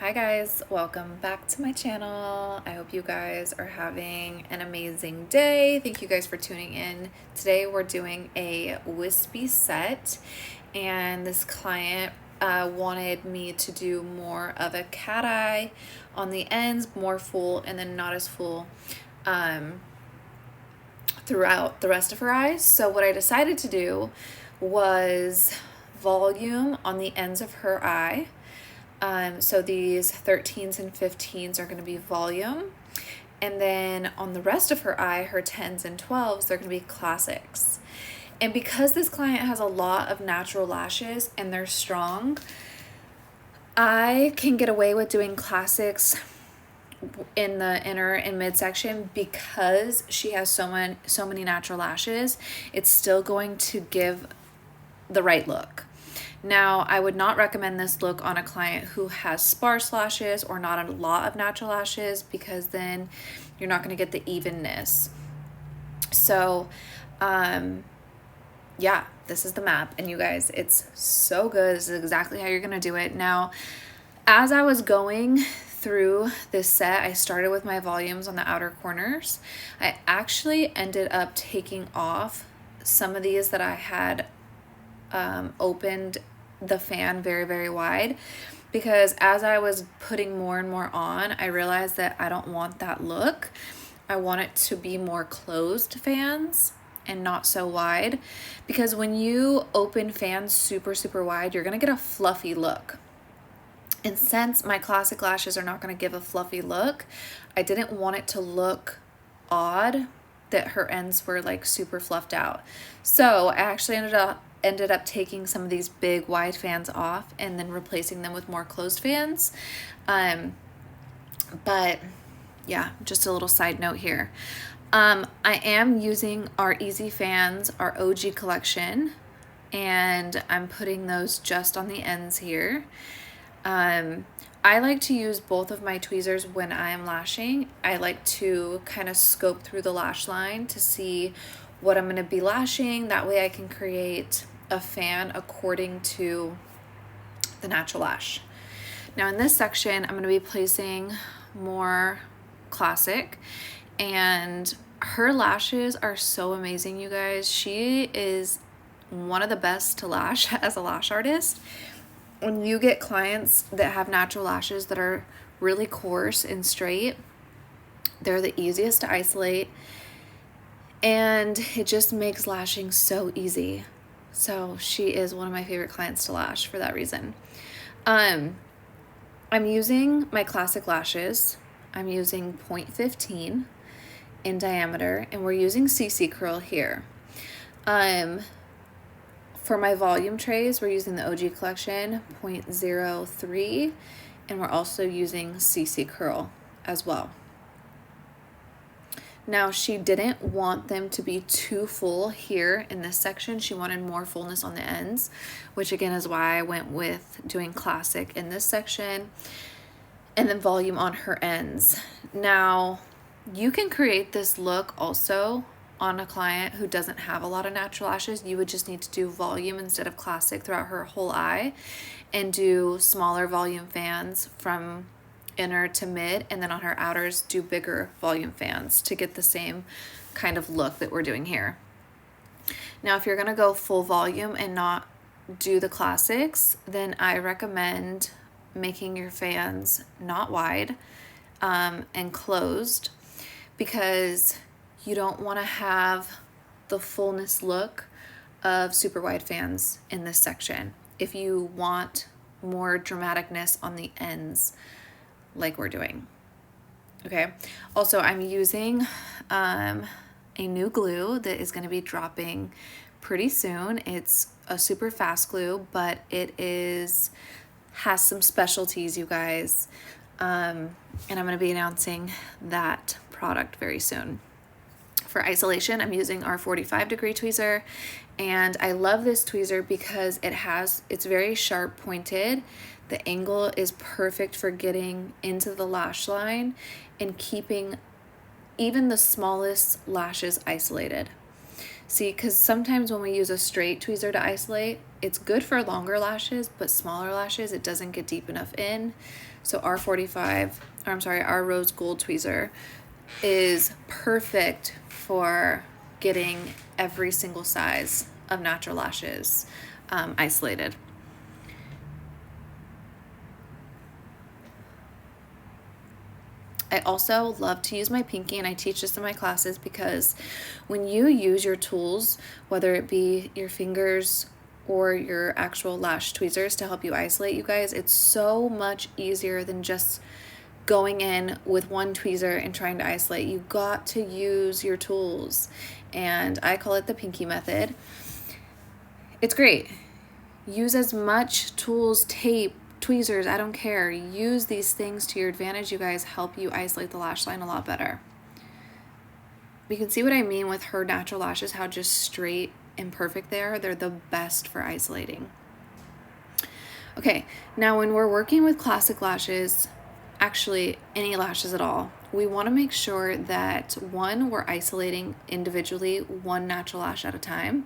Hi guys, welcome back to my channel. I hope you guys are having an amazing day. Thank you guys for tuning in. Today we're doing a wispy set, and this client wanted me to do more of a cat eye on the ends, more full and then not as full throughout the rest of her eyes. So what I decided to do was volume on the ends of her eye. So these 13s and 15s are going to be volume. And then on the rest of her eye, her 10s and 12s, they're going to be classics. And because this client has a lot of natural lashes and they're strong, I can get away with doing classics in the inner and midsection because she has so many natural lashes. It's still going to give the right look. Now, I would not recommend this look on a client who has sparse lashes or not a lot of natural lashes, because then you're not going to get the evenness. So, yeah, this is the map. And you guys, it's so good. This is exactly how you're going to do it. Now, as I was going through this set, I started with my volumes on the outer corners. I actually ended up taking off some of these that I had opened the fan very wide, because as I was putting more and more on, I realized that I don't want that look. I want it to be more closed fans and not so wide, because when you open fans super wide, you're gonna get a fluffy look. And since my classic lashes are not going to give a fluffy look, I didn't want it to look odd that her ends were like super fluffed out. So I actually ended up taking some of these big wide fans off and then replacing them with more closed fans. But yeah, just a little side note here. I am using our Easy Fans, our OG collection, and I'm putting those just on the ends here. I like to use both of my tweezers when I am lashing. I like to kind of scope through the lash line to see what I'm going to be lashing. That way I can create a fan according to the natural lash. Now in this section, I'm going to be placing more classic, and her lashes are so amazing, you guys. She is one of the best to lash as a lash artist. When you get clients that have natural lashes that are really coarse and straight, they're the easiest to isolate, and it just makes lashing so easy. So she is one of my favorite clients to lash for that reason. I'm using my classic lashes. I'm using 0.15 in diameter, and we're using CC curl here. For my volume trays, we're using the OG collection 0.03, and we're also using CC curl as well. Now, she didn't want them to be too full here in this section. She wanted more fullness on the ends, which again is why I went with doing classic in this section and then volume on her ends. Now, you can create this look also on a client who doesn't have a lot of natural lashes. You would just need to do volume instead of classic throughout her whole eye, and do smaller volume fans from inner to mid, and then on her outers do bigger volume fans to get the same kind of look that we're doing here. Now, if you're gonna go full volume and not do the classics, then I recommend making your fans not wide and closed, because you don't want to have the fullness look of super wide fans in this section if you want more dramaticness on the ends like we're doing. Okay, also I'm using a new glue that is going to be dropping pretty soon. It's a super fast glue, but it has some specialties, you guys, and I'm going to be announcing that product very soon. For isolation, I'm using our 45-degree tweezer, and I love this tweezer because it's very sharp pointed. The angle is perfect for getting into the lash line and keeping even the smallest lashes isolated. See, because sometimes when we use a straight tweezer to isolate, it's good for longer lashes, but smaller lashes, it doesn't get deep enough in. So our our rose gold tweezer is perfect for getting every single size of natural lashes isolated. I also love to use my pinky, and I teach this in my classes, because when you use your tools, whether it be your fingers or your actual lash tweezers to help you isolate, you guys, it's so much easier than just going in with one tweezer and trying to isolate. You got to use your tools, and I call it the pinky method. It's great. Use as much tools, tape, tweezers, I don't care. Use these things to your advantage, you guys. Help you isolate the lash line a lot better. You can see what I mean with her natural lashes, how just straight and perfect they are. They're the best for isolating. Okay, now when we're working with classic lashes, actually any lashes at all, we want to make sure that one, we're isolating individually one natural lash at a time,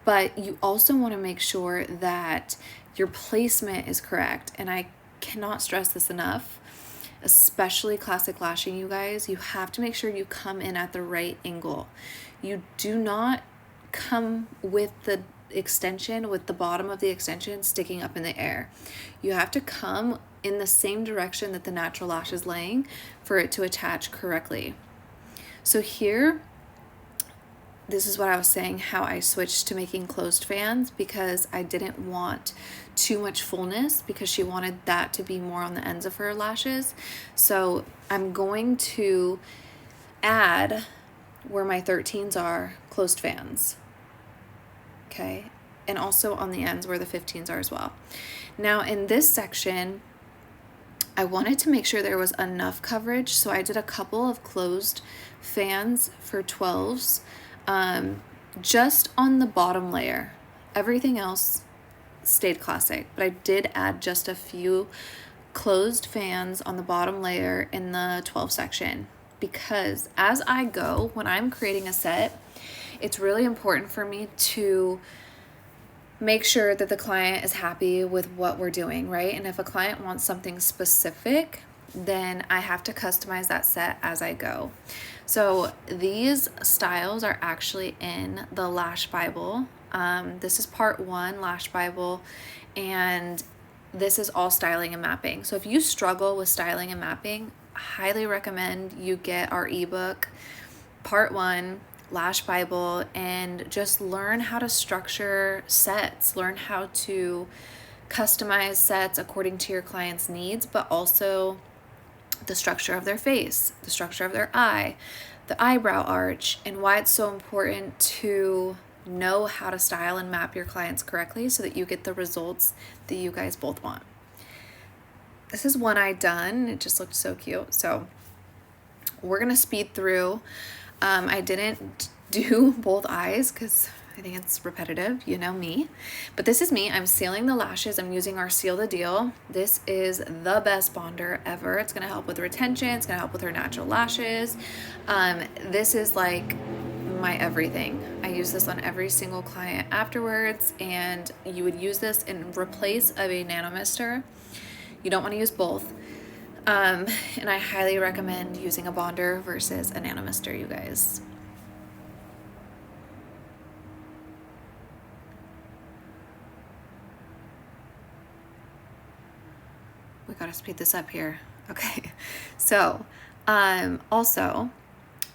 but you also want to make sure that your placement is correct. And I cannot stress this enough, especially classic lashing, you guys. You have to make sure you come in at the right angle. You do not come with the extension, with the bottom of the extension sticking up in the air. You have to come in the same direction that the natural lash is laying for it to attach correctly. So here, this is what I was saying, how I switched to making closed fans, because I didn't want too much fullness, because she wanted that to be more on the ends of her lashes. So I'm going to add, where my 13s are, closed fans. Okay, and also on the ends where the 15s are as well. Now in this section, I wanted to make sure there was enough coverage, so I did a couple of closed fans for 12s, just on the bottom layer. Everything else stayed classic, but I did add just a few closed fans on the bottom layer in the 12 section, because as I go, when I'm creating a set, it's really important for me to make sure that the client is happy with what we're doing, right? And if a client wants something specific, then I have to customize that set as I go. So these styles are actually in the Lash Bible. This is part 1, Lash Bible, and this is all styling and mapping. So if you struggle with styling and mapping, I highly recommend you get our ebook, part 1, Lash Bible, and just learn how to structure sets, learn how to customize sets according to your client's needs, but also the structure of their face, the structure of their eye, the eyebrow arch, and why it's so important to know how to style and map your clients correctly so that you get the results that you guys both want. This is one I done. It just looked so cute. So we're gonna speed through. I didn't do both eyes because I think it's repetitive, you know me. But this is me. I'm sealing the lashes. I'm using our Seal the Deal. This is the best bonder ever. It's gonna help with retention. It's gonna help with her natural lashes. This is like my everything. I use this on every single client afterwards, and you would use this in replace of a nanomister. You don't want to use both. And I highly recommend using a bonder versus a nanomister, you guys. We gotta speed this up here. Okay, so also,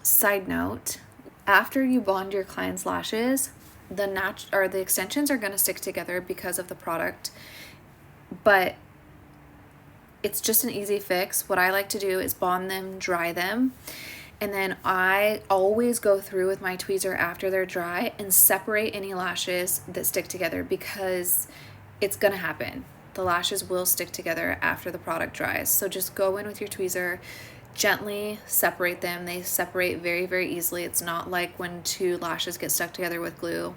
side note, after you bond your client's lashes, the extensions are gonna stick together because of the product, but it's just an easy fix. What I like to do is bond them, dry them, and then I always go through with my tweezer after they're dry and separate any lashes that stick together, because it's gonna happen. The lashes will stick together after the product dries. So just go in with your tweezer, gently separate them. They separate very, very easily. It's not like when 2 lashes get stuck together with glue.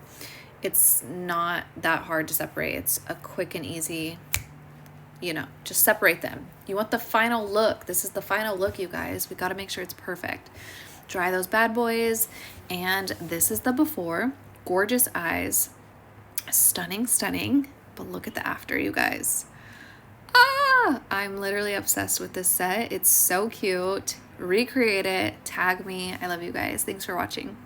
It's not that hard to separate. It's a quick and easy, just separate them. You want the final look. This is the final look, you guys. We got to make sure it's perfect. dry those bad boys. And this is the before. Gorgeous eyes. Stunning, stunning. But look at the after, you guys. Ah, I'm literally obsessed with this set. It's so cute. Recreate it. Tag me. I love you guys. Thanks for watching.